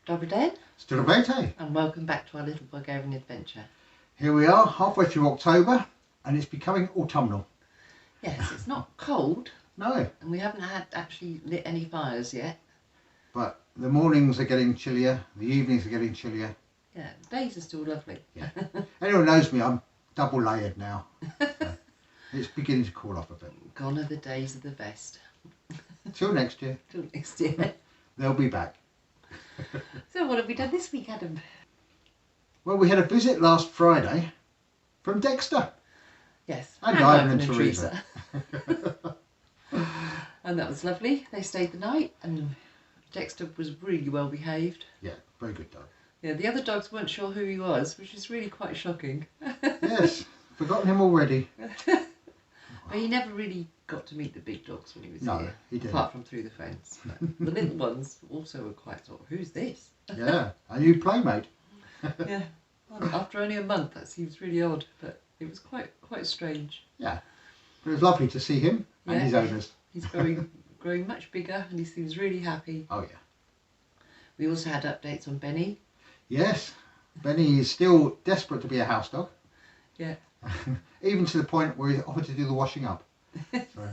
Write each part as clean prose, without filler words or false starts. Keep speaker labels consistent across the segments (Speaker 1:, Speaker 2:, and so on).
Speaker 1: Dobry den,
Speaker 2: Zdravejte.
Speaker 1: and welcome back to our little Bulgarian adventure.
Speaker 2: Here we are, halfway through October, and it's becoming autumnal.
Speaker 1: Yes, it's not cold.
Speaker 2: No.
Speaker 1: And we haven't actually lit any fires yet.
Speaker 2: But the mornings are getting chillier, the evenings are getting chillier.
Speaker 1: Yeah, the days are still lovely.
Speaker 2: Yeah. Anyone knows me, I'm double layered now. So it's beginning to cool off a bit.
Speaker 1: Gone are the days of the vest.
Speaker 2: Till next year.
Speaker 1: Till next year.
Speaker 2: They'll be back.
Speaker 1: So what have we done this week, Adam?
Speaker 2: Well, we had a visit last Friday from Dexter.
Speaker 1: Yes,
Speaker 2: And Ivan and Teresa.
Speaker 1: And that was lovely. They stayed the night and Dexter was really well behaved.
Speaker 2: Yeah, very good dog.
Speaker 1: Yeah, the other dogs weren't sure who he was, which is really quite shocking.
Speaker 2: Yes, forgotten him already.
Speaker 1: But he never really got to meet the big dogs when he was here.
Speaker 2: No, he didn't.
Speaker 1: Apart from through the fence. But the little ones also were quite sort of, who's this?
Speaker 2: Yeah, a new playmate.
Speaker 1: Yeah. Well, after only a month, that seems really odd, but it was quite strange.
Speaker 2: Yeah, but it was lovely to see him and his owners.
Speaker 1: He's growing much bigger and he seems really happy.
Speaker 2: Oh yeah.
Speaker 1: We also had updates on Benny.
Speaker 2: Yes, Benny is still desperate to be a house dog.
Speaker 1: Yeah.
Speaker 2: Even to the point where he's offered to do the washing up. So.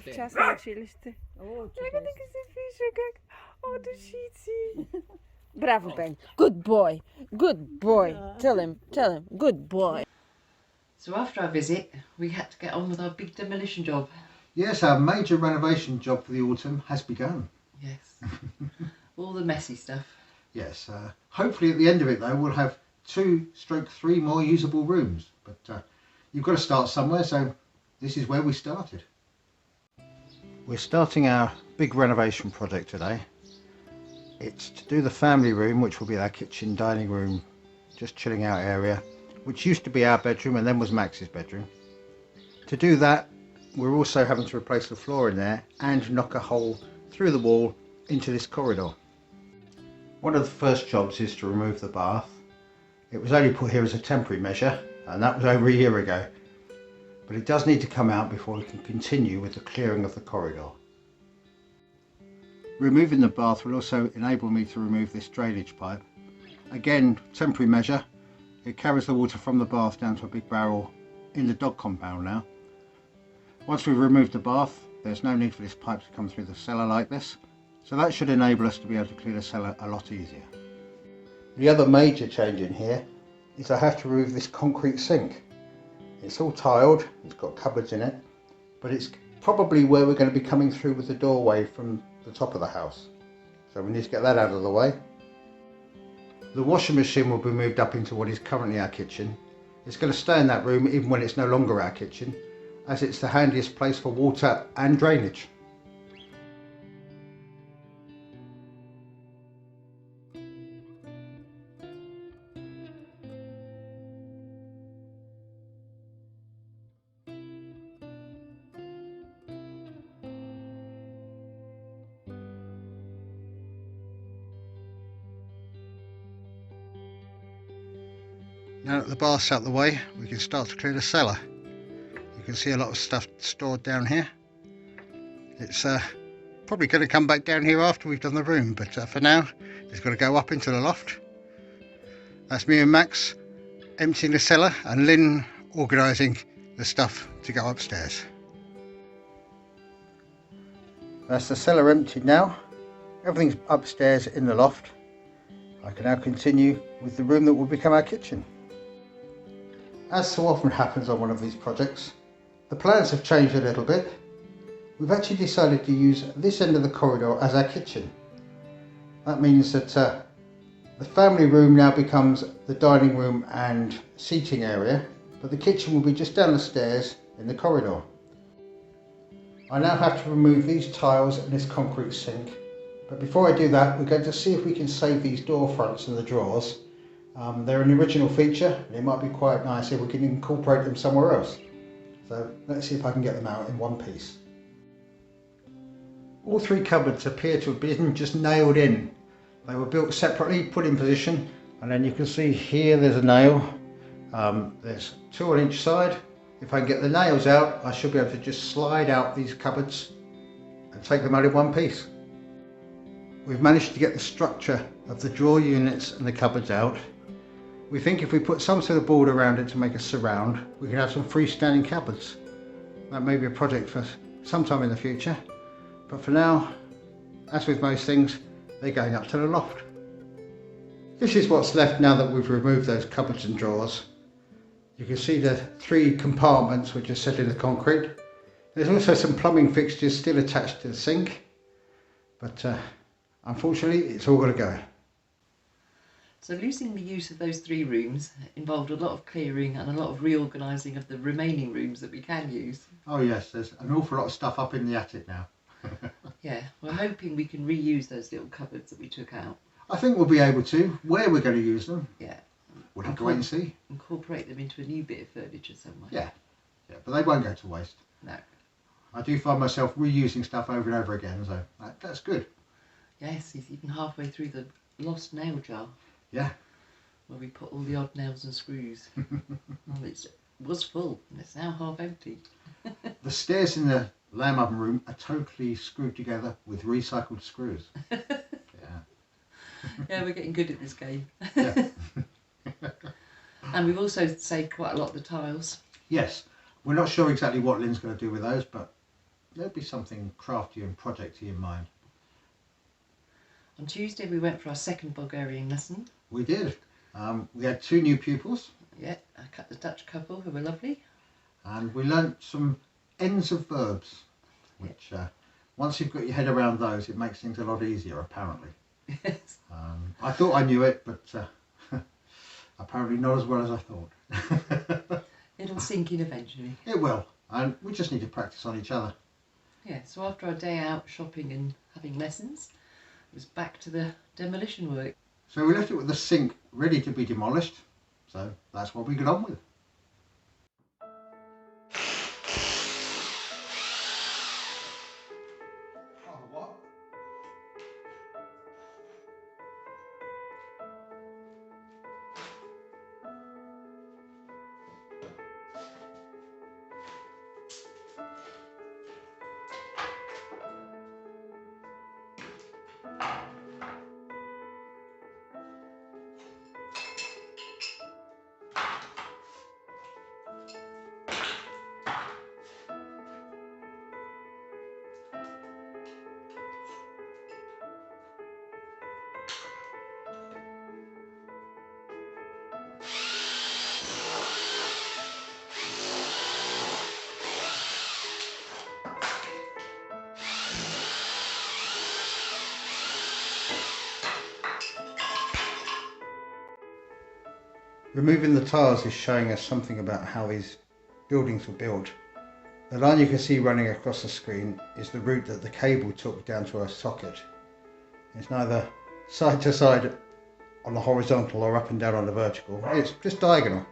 Speaker 3: Вчасно училище. Нека да се пише как. О, душици. Bravo, Ben. Good boy. Good boy. Tell him. Good boy.
Speaker 1: So after our visit, we had to get on with our big demolition job.
Speaker 2: Yes, our major renovation job for the autumn has begun.
Speaker 1: Yes. All the messy stuff.
Speaker 2: Yes, hopefully at the end of it though we'll have 2/3 more usable rooms. But you've got to start somewhere, so this is where we started. We're starting our big renovation project today. It's to do the family room, which will be our kitchen, dining room, just chilling out area, which used to be our bedroom and then was Max's bedroom. To do that, we're also having to replace the floor in there and knock a hole through the wall into this corridor. One of the first jobs is to remove the bath. It was only put here as a temporary measure, and that was over a year ago. But it does need to come out before we can continue with the clearing of the corridor. Removing the bath will also enable me to remove this drainage pipe. Again, temporary measure. It carries the water from the bath down to a big barrel in the dog compound now. Once we've removed the bath, there's no need for this pipe to come through the cellar like this. So that should enable us to be able to clear the cellar a lot easier. The other major change in here is I have to remove this concrete sink. It's all tiled, it's got cupboards in it, but it's probably where we're going to be coming through with the doorway from the top of the house. So we need to get that out of the way. The washing machine will be moved up into what is currently our kitchen. It's going to stay in that room even when it's no longer our kitchen, as it's the handiest place for water and drainage. Now that the bath's out the way, we can start to clear the cellar. You can see a lot of stuff stored down here. It's probably going to come back down here after we've done the room, but for now it's got to go up into the loft. That's me and Max emptying the cellar and Lynn organising the stuff to go upstairs. That's the cellar emptied now. Everything's upstairs in the loft. I can now continue with the room that will become our kitchen. As so often happens on one of these projects, the plans have changed a little bit. We've actually decided to use this end of the corridor as our kitchen. That means that the family room now becomes the dining room and seating area, but the kitchen will be just down the stairs in the corridor. I now have to remove these tiles and this concrete sink, but before I do that we're going to see if we can save these door fronts and the drawers. They're an original feature and it might be quite nice if we can incorporate them somewhere else. So let's see if I can get them out in one piece. All three cupboards appear to have been just nailed in. They were built separately, put in position, and then you can see here there's a nail. There's two on each side. If I can get the nails out, I should be able to just slide out these cupboards and take them out in one piece. we've managed to get the structure of the drawer units and the cupboards out. We think if we put some sort of board around it to make a surround, we can have some freestanding cupboards. That may be a project for sometime in the future, but for now, as with most things, they're going up to the loft. This is what's left now that we've removed those cupboards and drawers. You can see the 3 compartments which are set in the concrete. There's also some plumbing fixtures still attached to the sink, but unfortunately it's all got to go.
Speaker 1: So losing the use of those 3 rooms involved a lot of clearing and a lot of reorganising of the remaining rooms that we can use.
Speaker 2: Oh yes, there's an awful lot of stuff up in the attic now.
Speaker 1: Yeah, we're hoping we can reuse those little cupboards that we took out.
Speaker 2: I think we'll be able to. Where we're going to use them,
Speaker 1: Yeah.
Speaker 2: we'll have to wait and see.
Speaker 1: Incorporate them into a new bit of furniture somewhere.
Speaker 2: Yeah, but they won't go to waste.
Speaker 1: No.
Speaker 2: I do find myself reusing stuff over and over again, so that's good.
Speaker 1: Yes, he's even halfway through the lost nail jar.
Speaker 2: Yeah.
Speaker 1: Where we put all the odd nails and screws. Well, it was full and it's now half empty.
Speaker 2: The stairs in the lamb oven room are totally screwed together with recycled screws.
Speaker 1: Yeah, we're getting good at this game.
Speaker 2: Yeah.
Speaker 1: And we've also saved quite a lot of the tiles.
Speaker 2: Yes, we're not sure exactly what Lynn's going to do with those, but there'll be something crafty and projecty in mind.
Speaker 1: On Tuesday we went for our second Bulgarian lesson.
Speaker 2: We did. We had 2 new pupils.
Speaker 1: Yeah, a Dutch couple who were lovely.
Speaker 2: And we learnt some ends of verbs, which once you've got your head around those, it makes things a lot easier, apparently.
Speaker 1: Yes.
Speaker 2: I thought I knew it, but apparently not as well as I thought.
Speaker 1: It'll sink in eventually.
Speaker 2: It will, and we just need to practice on each other.
Speaker 1: Yeah, so after our day out shopping and having lessons, it was back to the demolition work.
Speaker 2: So we left it with the sink ready to be demolished, so that's what we got on with. Removing the tiles is showing us something about how these buildings were built. The line you can see running across the screen is the route that the cable took down to a socket. It's neither side to side on the horizontal or up and down on the vertical, it's just diagonal.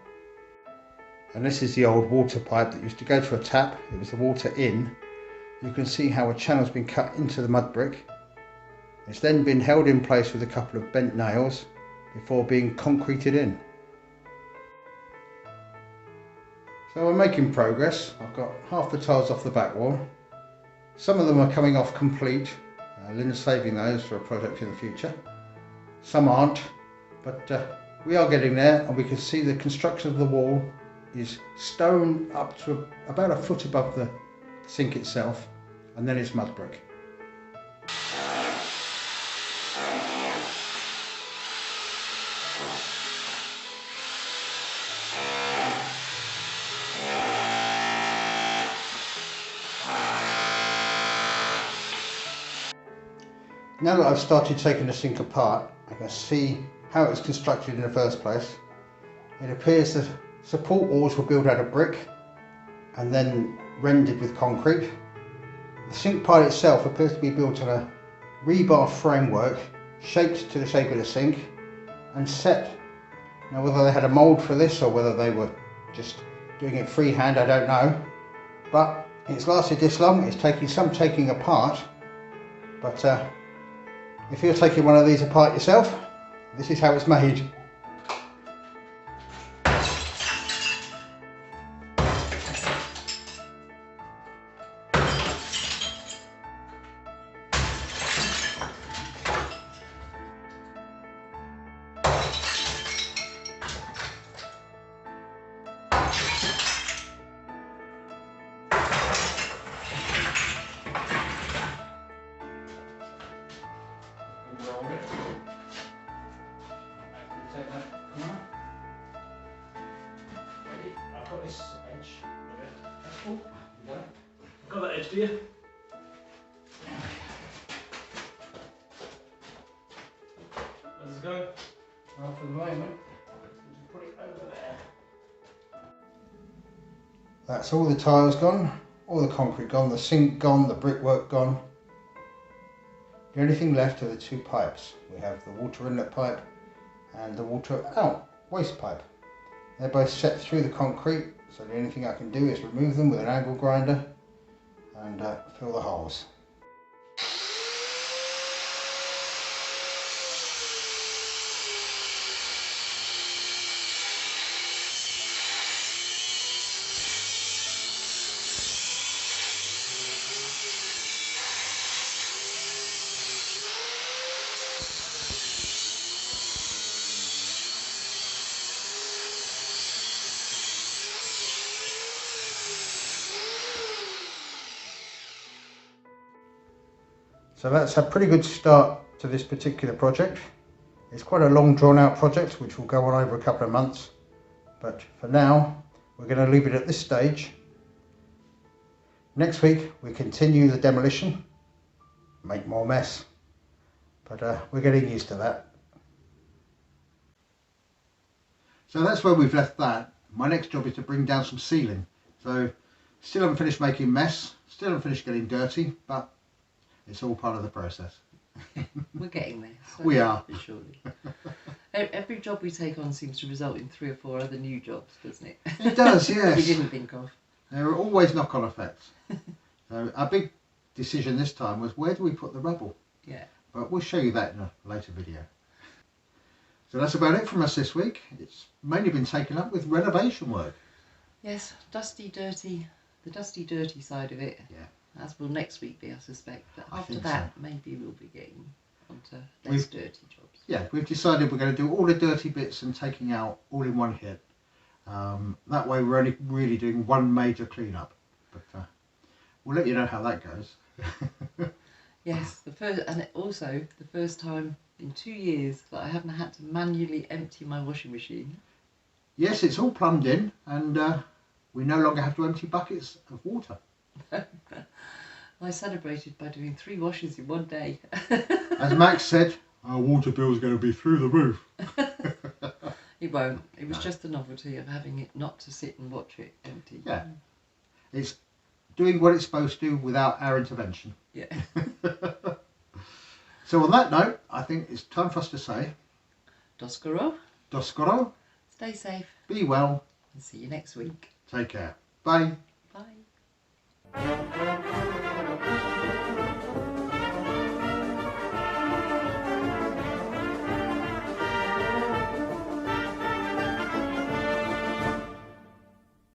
Speaker 2: And this is the old water pipe that used to go to a tap. It was the water in. You can see how a channel's been cut into the mud brick. It's then been held in place with a couple of bent nails before being concreted in. So we're making progress. I've got half the tiles off the back wall. Some of them are coming off complete. Lynn's saving those for a project in the future. Some aren't, but we are getting there, and we can see the construction of the wall is stone up to about a foot above the sink itself, and then it's mud brick. Now that I've started taking the sink apart, I can see how it was constructed in the first place. It appears the support walls were built out of brick and then rendered with concrete. The sink pile itself appears to be built on a rebar framework shaped to the shape of the sink and set. Now whether they had a mould for this or whether they were just doing it freehand, I don't know. But it's lasted this long. It's taking some taking apart, but if you're taking one of these apart yourself, this is how it's made. Take that corner. Ready? I've got this edge. That's cool. Got that edge, do you? How's it going? Well, for the moment, just put it over there. That's all the tiles gone, all the concrete gone, the sink gone, the brickwork gone. The only thing left are the two pipes. We have the water inlet pipe and the water out waste pipe. They're both set through the concrete, so the only thing I can do is remove them with an angle grinder and fill the holes. So that's a pretty good start to this particular project. It's quite a long drawn out project which will go on over a couple of months, but for now we're going to leave it at this stage. Next week we continue the demolition, make more mess, but we're getting used to that. So that's where we've left that. My next job is to bring down some ceiling. So still haven't finished making mess, still haven't finished getting dirty, but it's all part of the process.
Speaker 1: We're getting there.
Speaker 2: We are.
Speaker 1: Surely. Every job we take on seems to result in 3 or 4 other new jobs, doesn't it?
Speaker 2: It does, yes.
Speaker 1: We didn't think of.
Speaker 2: There are always knock-on effects. So our big decision this time was, where do we put the rubble?
Speaker 1: Yeah.
Speaker 2: But we'll show you that in a later video. So that's about it from us this week. It's mainly been taken up with renovation work.
Speaker 1: Yes, dusty, dirty, the dusty, dirty side of it.
Speaker 2: Yeah.
Speaker 1: As will next week be, I suspect. But
Speaker 2: I
Speaker 1: after
Speaker 2: think
Speaker 1: that,
Speaker 2: so.
Speaker 1: maybe we'll be getting onto less dirty jobs.
Speaker 2: Yeah, we've decided we're going to do all the dirty bits and taking out all in one hit. That way we're only really doing one major clean-up. But we'll let you know how that goes.
Speaker 1: Yes, also the first time in 2 years that I haven't had to manually empty my washing machine.
Speaker 2: Yes, it's all plumbed in, and we no longer have to empty buckets of water.
Speaker 1: I celebrated by doing 3 washes in one day.
Speaker 2: As Max said, our water bill is going to be through the roof.
Speaker 1: It won't. It was just the novelty of having it not to sit and watch it empty.
Speaker 2: Yeah. It's doing what it's supposed to without our intervention.
Speaker 1: Yeah.
Speaker 2: So on that note, I think it's time for us to say
Speaker 1: Doskoro.
Speaker 2: Doskoro,
Speaker 1: Stay safe
Speaker 2: be well,
Speaker 1: and see you next week.
Speaker 2: take care. Bye.